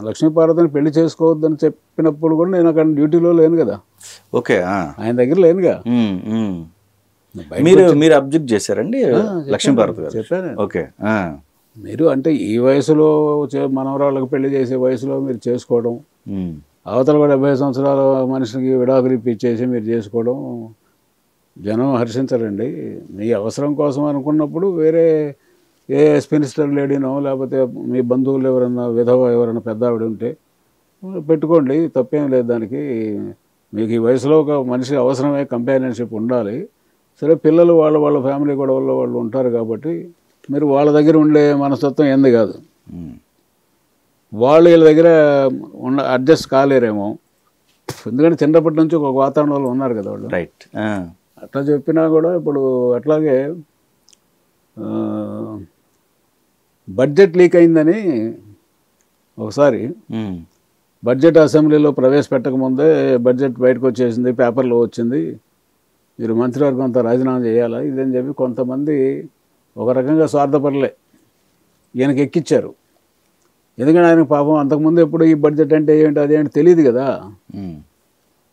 లక్ష్మీపార్వతిని పెళ్లి చేసుకోవద్దని చెప్పినప్పుడు కూడా నేను అక్కడ డ్యూటీలో లేను కదా. ఓకే. ఆయన దగ్గర లేనుగా. మీరు అబ్జెక్ట్ చేశారండి లక్ష్మీపార్వతి గారు? చెప్పాను. ఓకే. మీరు అంటే ఈ వయసులో మనవరాళ్ళకి పెళ్లి చేసే వయసులో మీరు చేసుకోవడం, అవతల కూడా 70 సంవత్సరాల మనిషికి విడాకులు ఇప్పించేసి మీరు చేసుకోవడం జనం హర్షించరండి. మీ అవసరం కోసం అనుకున్నప్పుడు వేరే ఏ స్పినిస్టర్ లేడీనో లేకపోతే మీ బంధువులు ఎవరన్నా విధవ ఎవరైనా పెద్ద ఆవిడ ఉంటే పెట్టుకోండి, తప్పేం లేదు దానికి. మీకు ఈ వయసులో ఒక మనిషి అవసరమే, కంపానియన్షిప్ ఉండాలి. సరే పిల్లలు వాళ్ళ ఫ్యామిలీ గొడవల్లో వాళ్ళు ఉంటారు కాబట్టి మీరు వాళ్ళ దగ్గర ఉండే మనస్తత్వం ఏంది కాదు. వాళ్ళు వీళ్ళ దగ్గర అడ్జస్ట్ కాలేరేమో, ఎందుకంటే చిన్నప్పటి నుంచి ఒక వాతావరణంలో ఉన్నారు కదా వాళ్ళు. రైట్. అట్లా చెప్పినా కూడా ఇప్పుడు అట్లాగే బడ్జెట్ లీక్ అయిందని ఒకసారి బడ్జెట్ అసెంబ్లీలో ప్రవేశపెట్టకముందే బడ్జెట్ బయటకు వచ్చేసింది, పేపర్లో వచ్చింది, మీరు మంత్రివర్గం అంతా రాజీనామా చేయాలా ఇదని చెప్పి కొంతమంది ఒక రకంగా స్వార్థపరలే ఈయనకి ఎక్కిచ్చారు. ఎందుకంటే ఆయనకు పాపం అంతకుముందు ఎప్పుడు ఈ బడ్జెట్ అంటే ఏంటి అదేంటి తెలియదు కదా.